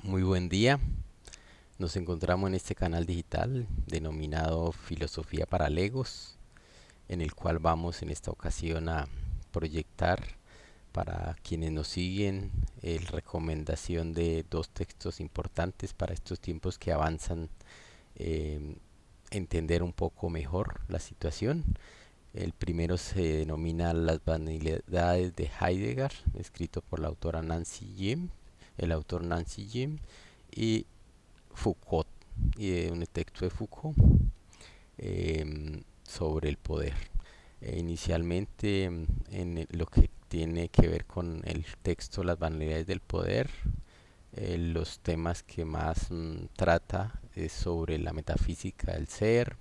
Muy buen día. Nos encontramos en este canal digital denominado Filosofía para Legos, en el cual vamos en esta ocasión a proyectar para quienes nos siguen el recomendación de dos textos importantes para estos tiempos que avanzan, eh, entender un poco mejor la situación. El primero se denomina Las banalidades de Heidegger, escrito por la autora Nancy Jim, el autor Nancy Jim, y Foucault, un texto de Foucault sobre el poder. Inicialmente, en lo que tiene que ver con el texto Las banalidades del poder, los temas que más trata es sobre la metafísica del ser,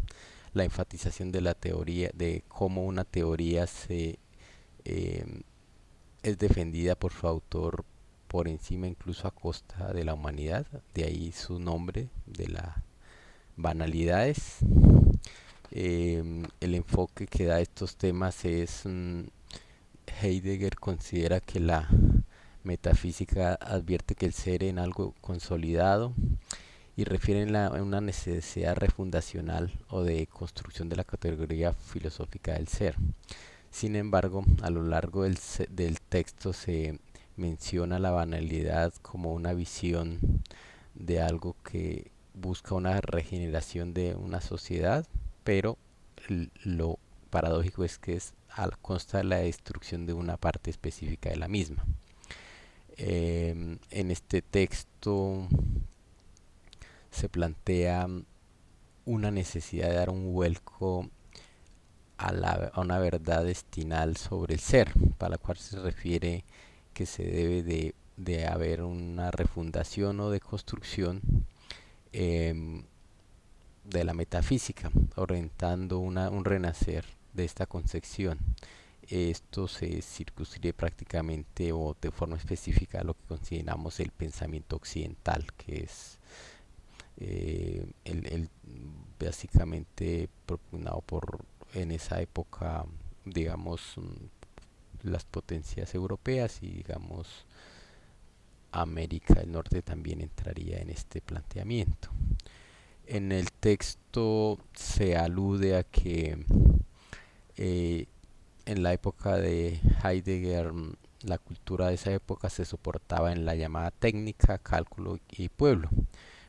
la enfatización de la teoría, de cómo una teoría eh, es defendida por su autor por encima incluso a costa de la humanidad, de ahí su nombre de la banalidades. El enfoque que da a estos temas es, Heidegger considera que la metafísica advierte que el ser en algo consolidado y refiere a una necesidad refundacional o de construcción de la categoría filosófica del ser. Sin embargo, a lo largo del texto se menciona la banalidad como una visión de algo que busca una regeneración de una sociedad, pero lo paradójico es que es a consta de la destrucción de una parte específica de la misma. En este texto se plantea una necesidad de dar un vuelco a una verdad destinal sobre el ser, para la cual se refiere que se debe de haber una refundación o de construcción eh, de la metafísica, orientando un renacer de esta concepción. Esto se circunscribe prácticamente o de forma específica a lo que consideramos el pensamiento occidental, que es el básicamente propugnado por en esa época, digamos, las potencias europeas y digamos América del Norte también entraría en este planteamiento. En el texto se alude a que eh, en la época de Heidegger, la cultura de esa época se soportaba en la llamada técnica, cálculo y pueblo.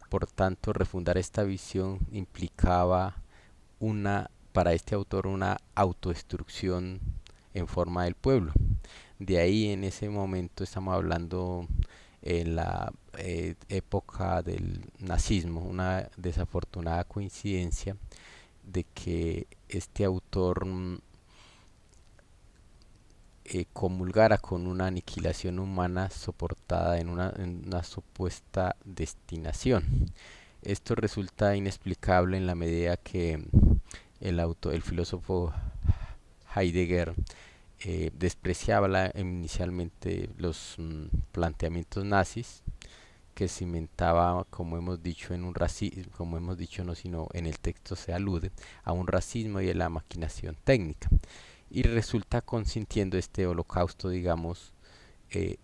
Por tanto, refundar esta visión implicaba para este autor una autodestrucción en forma del pueblo. De ahí en ese momento estamos hablando en la época del nazismo, una desafortunada coincidencia de que este autor comulgara con una aniquilación humana soportada en una supuesta destinación. Esto resulta inexplicable en la medida que el filósofo Heidegger despreciaba inicialmente los planteamientos nazis, que cimentaba, como hemos dicho, en un racismo, como hemos dicho, no, sino en el texto se alude a un racismo y a la maquinación técnica. Y resulta consintiendo este holocausto, digamos,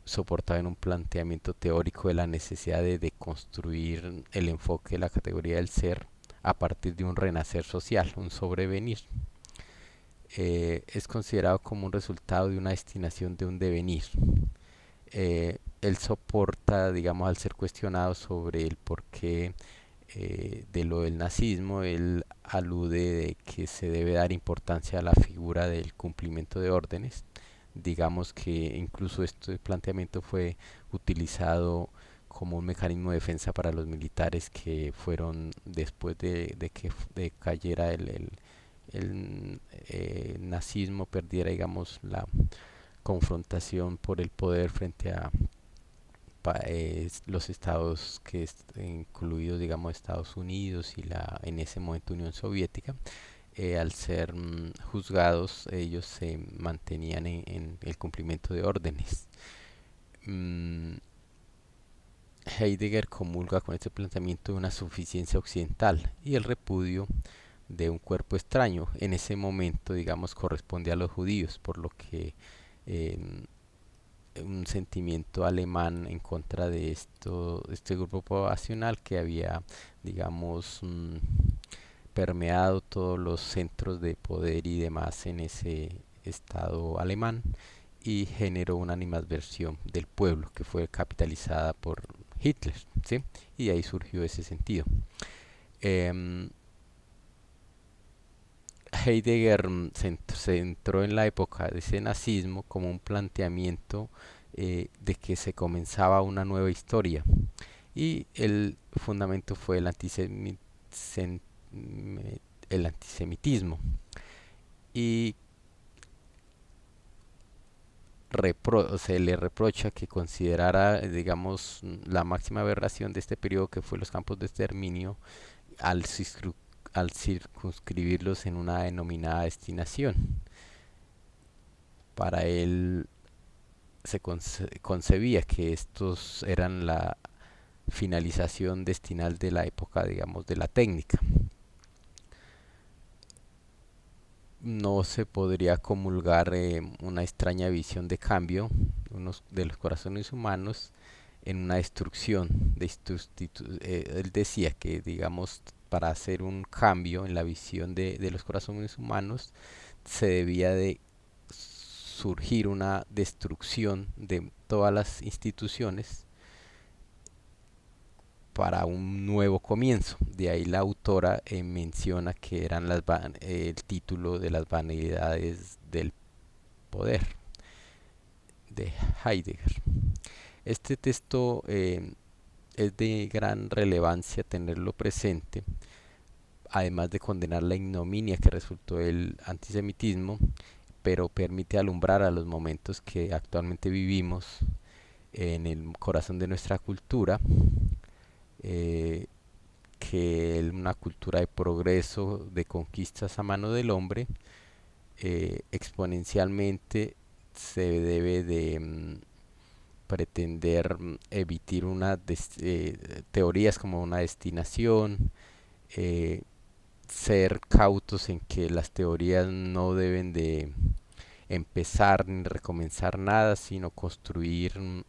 soportado en un planteamiento teórico de la necesidad de construir el enfoque de la categoría del ser a partir de un renacer social, un sobrevenir. Es considerado como un resultado de una destinación de un devenir. Él soporta, digamos, al ser cuestionado sobre el porqué de lo del nazismo, él alude de que se debe dar importancia a la figura del cumplimiento de órdenes. Digamos que incluso este planteamiento fue utilizado como un mecanismo de defensa para los militares que fueron después de que cayera el nazismo, perdiera, digamos, la confrontación por el poder frente a los estados incluidos, digamos, Estados Unidos y en ese momento Unión Soviética. Al ser juzgados, ellos se mantenían en el cumplimiento de órdenes. Mm, Heidegger comulga con este planteamiento de una suficiencia occidental y el repudio de un cuerpo extraño. En ese momento, digamos, corresponde a los judíos, por lo que eh, un sentimiento alemán en contra de este grupo poblacional que había, digamos, permeado todos los centros de poder y demás en ese estado alemán y generó una animadversión del pueblo que fue capitalizada por Hitler, ¿sí? Y de ahí surgió ese sentido. Em, Heidegger se entró en la época de ese nazismo como un planteamiento de que se comenzaba una nueva historia y el fundamento fue el antisemitismo y se le reprocha que considerara, digamos, la máxima aberración de este periodo que fue los campos de exterminio al, al circunscribirlos en una denominada destinación. Para él se concebía que estos eran la finalización destinal de la época, digamos, de la técnica. No se podría comulgar una extraña visión de cambio de los corazones humanos en una destrucción. Él decía que, digamos, para hacer un cambio en la visión de los corazones humanos se debía de surgir una destrucción de todas las instituciones para un nuevo comienzo. De ahí la autora menciona que eran el título de las vanidades del poder de Heidegger. Este texto es de gran relevancia tenerlo presente, además de condenar la ignominia que resultó el antisemitismo, pero permite alumbrar a los momentos que actualmente vivimos en el corazón de nuestra cultura, eh, que es una cultura de progreso, de conquistas a mano del hombre, exponencialmente se debe de pretender evitar teorías como una destinación, eh, ser cautos en que las teorías no deben de empezar ni recomenzar nada, sino construir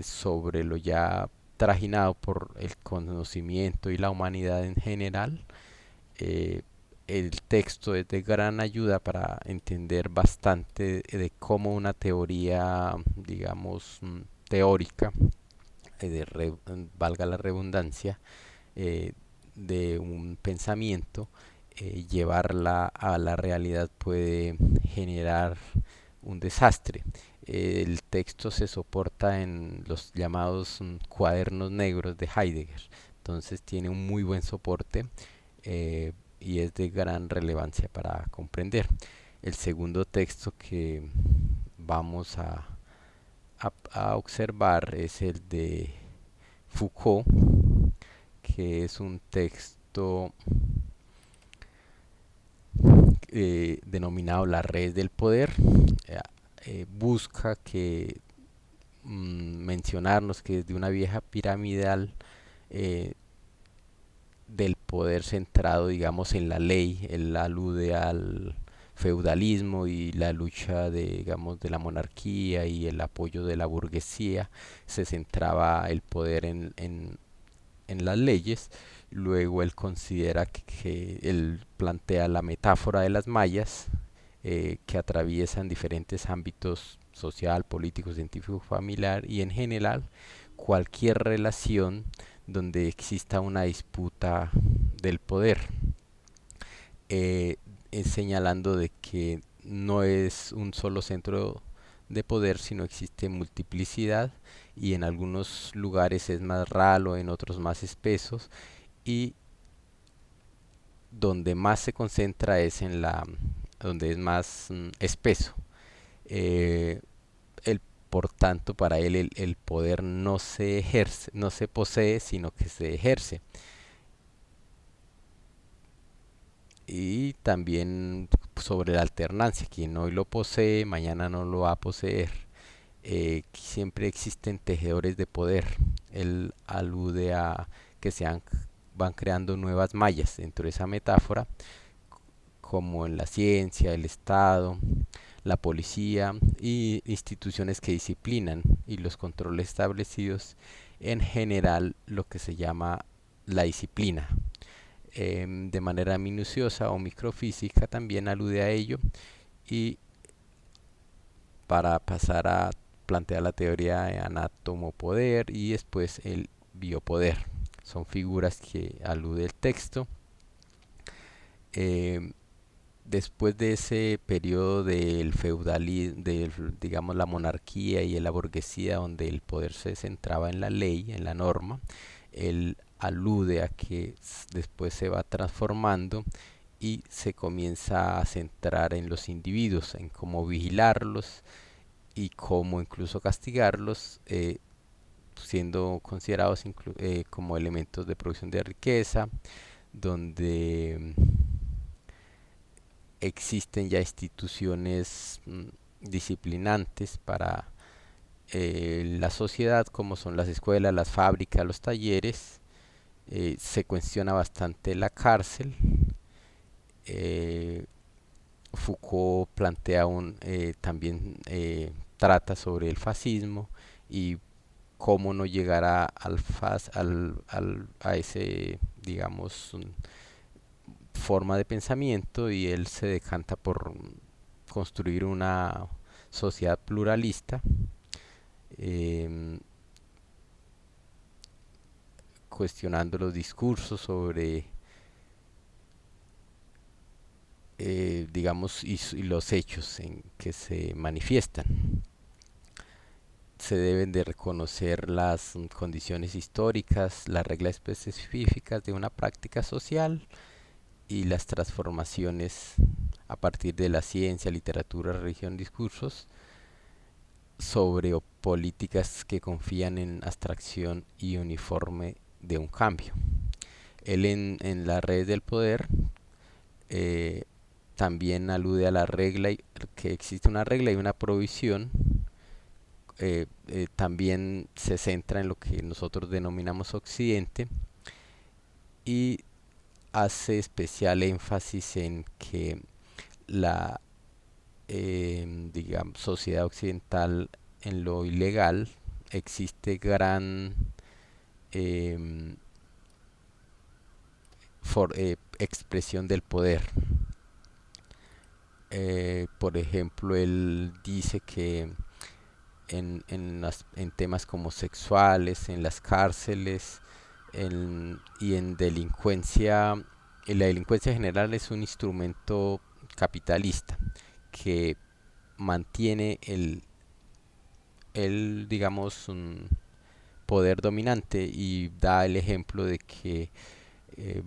sobre lo ya trajinado por el conocimiento y la humanidad en general. Eh, el texto es de gran ayuda para entender bastante de cómo una teoría, digamos, teórica, valga la redundancia, eh, de un pensamiento, llevarla a la realidad puede generar un desastre. El texto se soporta en los llamados cuadernos negros de Heidegger, entonces tiene un muy buen soporte y es de gran relevancia para comprender. El segundo texto que vamos a observar es el de Foucault, que es un texto denominado La red del poder. Eh, Busca que mencionarnos que desde una vieja piramidal eh, del poder centrado, digamos, en la ley, él alude al feudalismo y la lucha de, digamos, de la monarquía y el apoyo de la burguesía, se centraba el poder en las leyes. Luego él considera que él plantea la metáfora de las mallas que atraviesan diferentes ámbitos social, político, científico, familiar y en general cualquier relación donde exista una disputa del poder, eh, señalando de que no es un solo centro de poder, sino existe multiplicidad y en algunos lugares es más ralo, en otros más espesos y donde más se concentra es en donde es más espeso. Eh, por tanto, para él el poder no se ejerce, no se posee, sino que se ejerce. Y también sobre la alternancia, quien hoy lo posee, mañana no lo va a poseer. Siempre existen tejedores de poder. Él alude a que van creando nuevas mallas dentro de esa metáfora, como en la ciencia, el Estado, la policía y instituciones que disciplinan y los controles establecidos en general lo que se llama la disciplina. De manera minuciosa o microfísica también alude a ello y para pasar a plantear la teoría de átomo-poder y después el biopoder. Son figuras que alude el texto. Eh, Después de ese periodo del feudalismo, de, digamos, la monarquía y la burguesía, donde el poder se centraba en la ley, en la norma, él alude a que después se va transformando y se comienza a centrar en los individuos, en cómo vigilarlos y cómo incluso castigarlos, siendo considerados como elementos de producción de riqueza, donde existen ya instituciones disciplinantes para la sociedad, como son las escuelas, las fábricas, los talleres. Se cuestiona bastante la cárcel. eh, Foucault plantea también trata sobre el fascismo y cómo no llegar a ese, digamos, forma de pensamiento, y él se decanta por construir una sociedad pluralista, eh, cuestionando los discursos sobre, digamos, y los hechos en que se manifiestan. Se deben de reconocer las condiciones históricas, las reglas específicas de una práctica social y las transformaciones a partir de la ciencia, literatura, religión, discursos sobre políticas que confían en abstracción y uniforme de un cambio. Él en las redes del poder eh, también alude a la regla, que existe una regla y una provisión. También se centra en lo que nosotros denominamos Occidente y hace especial énfasis en que la digamos, sociedad occidental, en lo ilegal existe gran eh, expresión del poder. Por ejemplo, él dice que en temas como sexuales, en las cárceles y en delincuencia, la delincuencia general es un instrumento capitalista que mantiene digamos, un poder dominante, y da el ejemplo de que eh,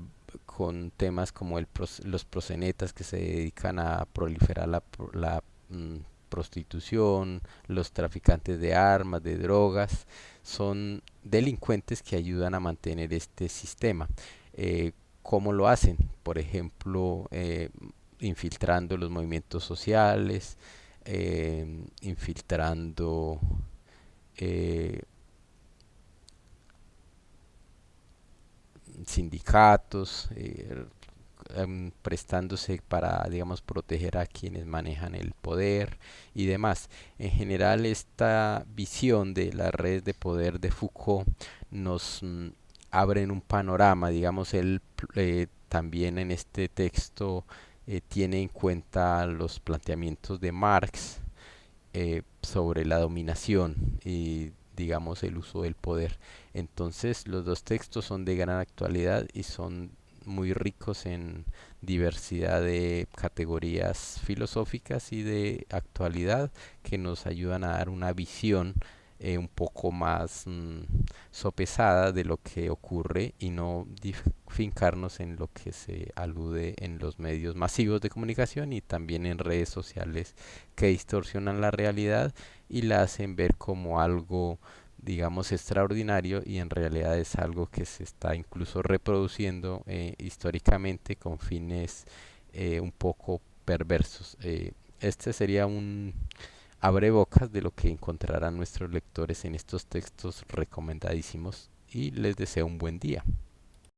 con temas como los proxenetas que se dedican a proliferar la prostitución, los traficantes de armas, de drogas, son delincuentes que ayudan a mantener este sistema. ¿Cómo lo hacen? Por ejemplo, infiltrando los movimientos sociales, infiltrando eh, sindicatos, prestándose para, digamos, proteger a quienes manejan el poder y demás. En general, esta visión de las redes de poder de Foucault nos abren un panorama, digamos, él también en este texto tiene en cuenta los planteamientos de Marx sobre la dominación y, digamos, el uso del poder. Entonces los dos textos son de gran actualidad y son muy ricos en diversidad de categorías filosóficas y de actualidad que nos ayudan a dar una visión un poco más sopesada de lo que ocurre y no fincarnos en lo que se alude en los medios masivos de comunicación y también en redes sociales que distorsionan la realidad y la hacen ver como algo, digamos, extraordinario, y en realidad es algo que se está incluso reproduciendo históricamente con fines un poco perversos. Este sería un abrebocas de lo que encontrarán nuestros lectores en estos textos recomendadísimos, y les deseo un buen día.